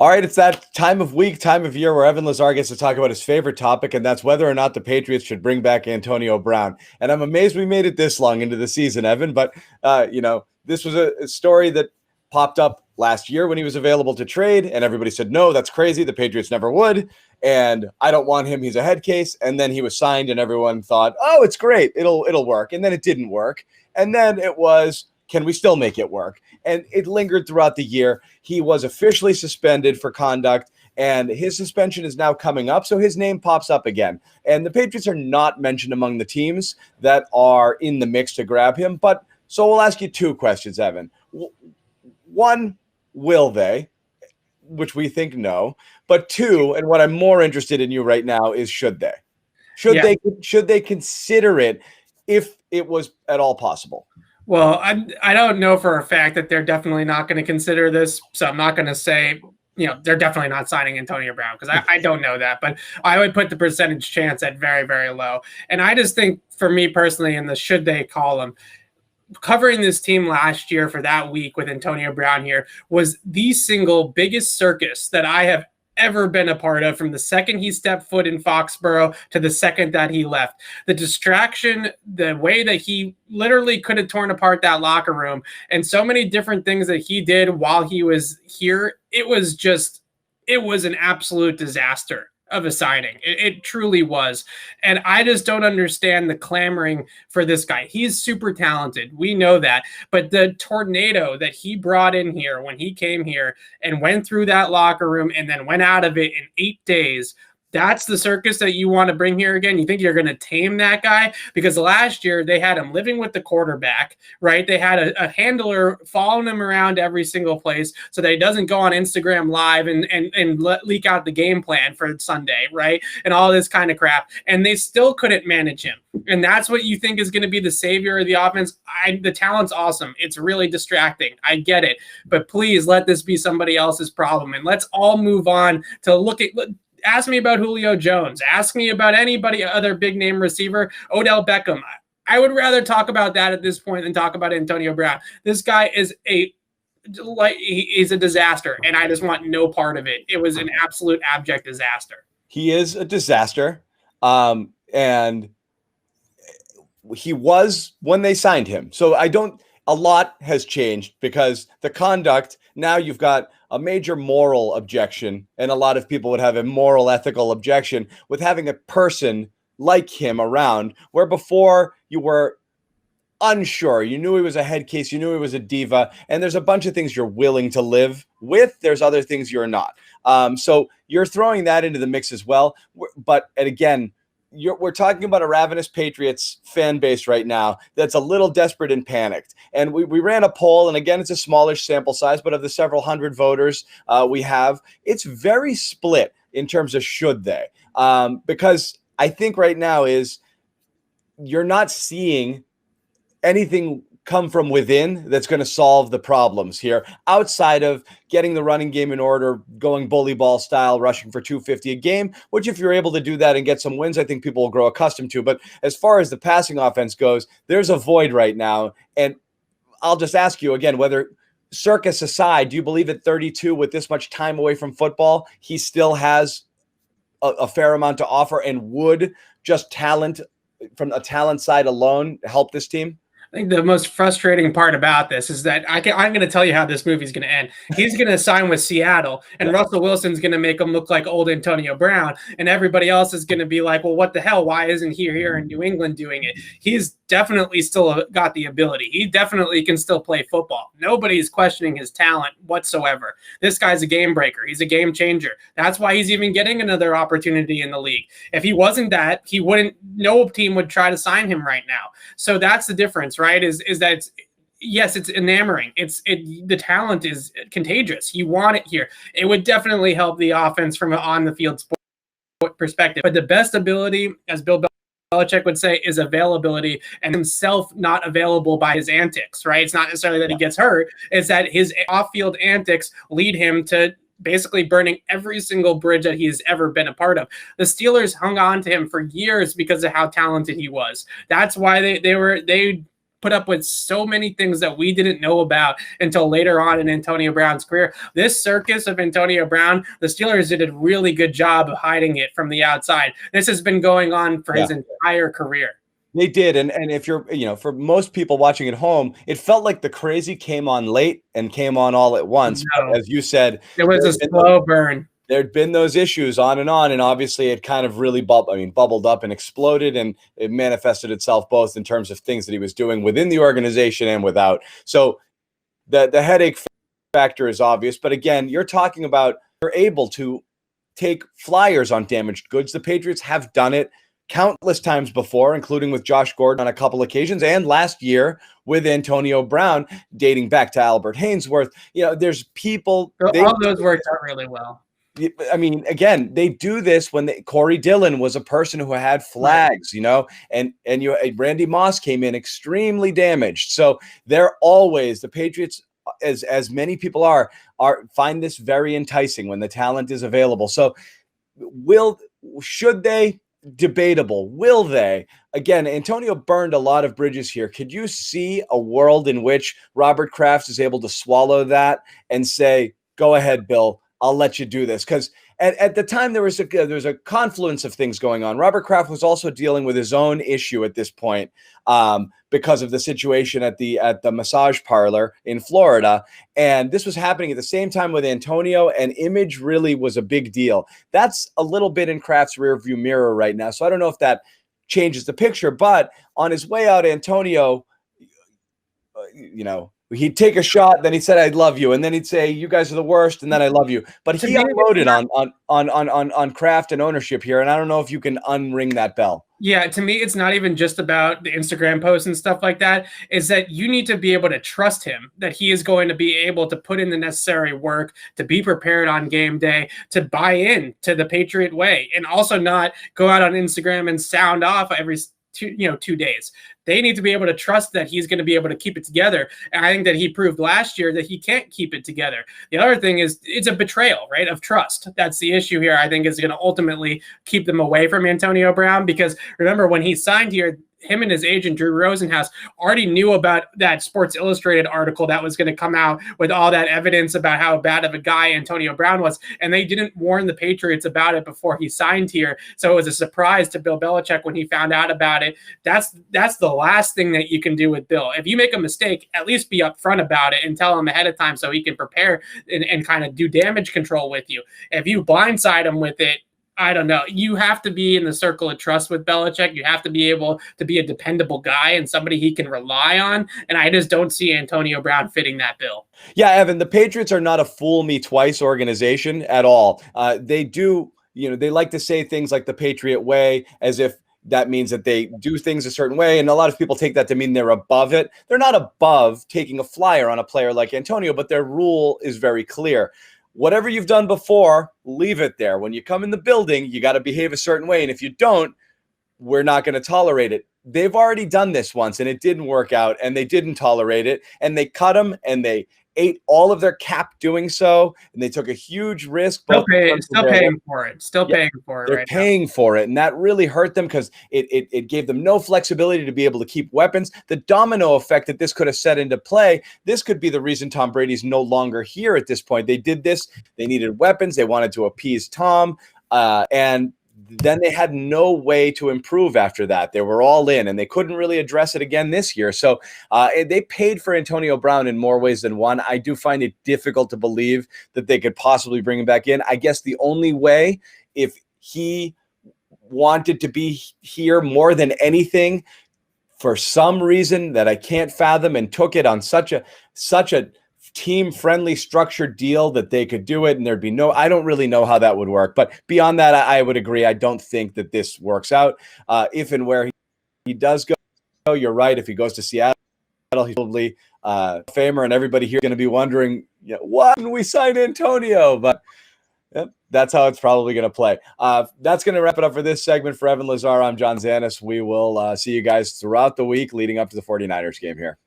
All right, it's that time of week, time of year where Evan Lazar gets to talk about his favorite topic, and that's whether or not the Patriots should bring back Antonio Brown. And I'm amazed we made it this long into the season, Evan, but, this was a story that popped up last year when he was available to trade, and everybody said, no, that's crazy. The Patriots never would, and I don't want him. He's a head case. And then he was signed, and everyone thought, oh, it's great. It'll work. And then it didn't work. And then it was, can we still make it work? And it lingered throughout the year. He was officially suspended for conduct, and his suspension is now coming up. So his name pops up again. And the Patriots are not mentioned among the teams that are in the mix to grab him. But so we'll ask you two questions, Evan. One, will they? Which we think no. But two, and what I'm more interested in you right now is should they? Should they consider it if it was at all possible? Well, I don't know for a fact that they're definitely not going to consider this, so I'm not going to say, they're definitely not signing Antonio Brown because I don't know that, but I would put the percentage chance at very, very low. And I just think for me personally in the should they column, covering this team last year for that week with Antonio Brown here was the single biggest circus that I have ever been a part of from the second he stepped foot in Foxborough to the second that he left. The distraction, the way that he literally could have torn apart that locker room, and so many different things that he did while he was here, it was an absolute disaster of a signing. It truly was. And I just don't understand the clamoring for this guy. He's super talented. We know that. But the tornado that he brought in here when he came here and went through that locker room and then went out of it in 8 days, that's the circus that you want to bring here again? You think you're going to tame that guy? Because last year they had him living with the quarterback, right? They had a handler following him around every single place so that he doesn't go on Instagram Live and leak out the game plan for Sunday, right? And all this kind of crap. And they still couldn't manage him. And that's what you think is going to be the savior of the offense? The talent's awesome. It's really distracting. I get it. But please let this be somebody else's problem. And let's all move on to ask me about Julio Jones. Ask me about anybody, other big name receiver, Odell Beckham. I would rather talk about that at this point than talk about Antonio Brown. This guy is he's a disaster, and I just want no part of it. It was an absolute abject disaster. He is a disaster, and he was when they signed him. So a lot has changed because the conduct, now you've got a major moral objection, and a lot of people would have a moral, ethical objection with having a person like him around, where before you were unsure. You knew he was a head case. You knew he was a diva. And there's a bunch of things you're willing to live with. There's other things you're not. So you're throwing that into the mix as well. But again, we're talking about a ravenous Patriots fan base right now that's a little desperate and panicked. And we ran a poll, and again, it's a smallish sample size, but of the several hundred voters we have, it's very split in terms of should they. Because I think right now you're not seeing anything come from within that's going to solve the problems here outside of getting the running game in order, going bully ball style, rushing for 250 a game, which if you're able to do that and get some wins, I think people will grow accustomed to. But as far as the passing offense goes, there's a void right now. And I'll just ask you again, whether circus aside, do you believe at 32 with this much time away from football, he still has a fair amount to offer, and would just talent from a talent side alone help this team? I think the most frustrating part about this is that I'm going to tell you how this movie's going to end. He's going to sign with Seattle, and Russell Wilson's going to make him look like old Antonio Brown, and everybody else is going to be like, well, what the hell? Why isn't he here in New England doing it? He's definitely still got the ability. He definitely can still play football. Nobody's questioning his talent whatsoever. This guy's a game breaker. He's a game changer. That's why he's even getting another opportunity in the league. If he wasn't that, no team would try to sign him right now. So that's the difference, right? Is that it's enamoring. The talent is contagious. You want it here. It would definitely help the offense from an on the field sport perspective. But the best ability, as Bill Belichick would say, is availability, and himself not available by his antics, right? It's not necessarily that he gets hurt. It's that his off-field antics lead him to basically burning every single bridge that he's ever been a part of. The Steelers hung on to him for years because of how talented he was. That's why they put up with so many things that we didn't know about until later on in Antonio Brown's career. This circus of Antonio Brown, the Steelers did a really good job of hiding it from the outside. This has been going on for his entire career. They did. And if you're, for most people watching at home, it felt like the crazy came on late and came on all at once. No. As you said, it was a slow burn. There'd been those issues on, and obviously it kind of really bubbled up and exploded, and it manifested itself both in terms of things that he was doing within the organization and without. So the headache factor is obvious. But again, you're talking about you're able to take flyers on damaged goods. The Patriots have done it countless times before, including with Josh Gordon on a couple occasions, and last year with Antonio Brown, dating back to Albert Haynesworth. There's people. All those worked out really well. I mean, again, they do this when Corey Dillon was a person who had flags, and Randy Moss came in extremely damaged. So they're always, the Patriots, as many people are find this very enticing when the talent is available. So should they? Debatable. Will they? Again, Antonio burned a lot of bridges here. Could you see a world in which Robert Kraft is able to swallow that and say, go ahead, Bill, I'll let you do this? Because at the time there was a confluence of things going on. Robert Kraft was also dealing with his own issue at this point because of the situation at the massage parlor in Florida. And this was happening at the same time with Antonio, and image really was a big deal. That's a little bit in Kraft's rearview mirror right now. So I don't know if that changes the picture, but on his way out, Antonio, he'd take a shot, then he said, "I love you," and then he'd say, "You guys are the worst," and then "I love you." But he unloaded on Kraft and ownership here, and I don't know if you can unring that bell. Yeah, to me, it's not even just about the Instagram posts and stuff like that. Is that you need to be able to trust him, that he is going to be able to put in the necessary work, to be prepared on game day, to buy in to the Patriot way, and also not go out on Instagram and sound off every 2 days. They need to be able to trust that he's going to be able to keep it together. And I think that he proved last year that he can't keep it together. The other thing is it's a betrayal, right, of trust. That's the issue here. I think is going to ultimately keep them away from Antonio Brown, because remember when he signed here, him and his agent, Drew Rosenhaus, already knew about that Sports Illustrated article that was going to come out with all that evidence about how bad of a guy Antonio Brown was. And they didn't warn the Patriots about it before he signed here. So it was a surprise to Bill Belichick when he found out about it. That's the last thing that you can do with Bill. If you make a mistake, at least be upfront about it and tell him ahead of time so he can prepare and kind of do damage control with you. If you blindside him with it, I don't know. You have to be in the circle of trust with Belichick. You have to be able to be a dependable guy and somebody he can rely on. And I just don't see Antonio Brown fitting that bill. Yeah, Evan, the Patriots are not a fool me twice organization at all. They do, they like to say things like the Patriot way as if that means that they do things a certain way. And a lot of people take that to mean they're above it. They're not above taking a flyer on a player like Antonio, but their rule is very clear. Whatever you've done before, leave it there. When you come in the building, you got to behave a certain way. And if you don't, we're not going to tolerate it. They've already done this once and it didn't work out and they didn't tolerate it. And they cut him and they ate all of their cap doing so. And they took a huge risk. Still paying for it. They're paying for it. And that really hurt them because it gave them no flexibility to be able to keep weapons. The domino effect that this could have set into play, this could be the reason Tom Brady's no longer here at this point. They did this. They needed weapons. They wanted to appease Tom. And then they had no way to improve after that. They were all in, and they couldn't really address it again this year. So they paid for Antonio Brown in more ways than one. I do find it difficult to believe that they could possibly bring him back in. I guess the only way, if he wanted to be here more than anything, for some reason that I can't fathom, and took it on such a team-friendly structured deal that they could do it and there'd be I don't really know how that would work. But beyond that, I would agree. I don't think that this works out. If and where he does go, you're right. If he goes to Seattle, he's probably a famer, and everybody here is going to be wondering, why didn't we sign Antonio? But that's how it's probably going to play. That's going to wrap it up for this segment. For Evan Lazar, I'm John Zanis. We will see you guys throughout the week leading up to the 49ers game here.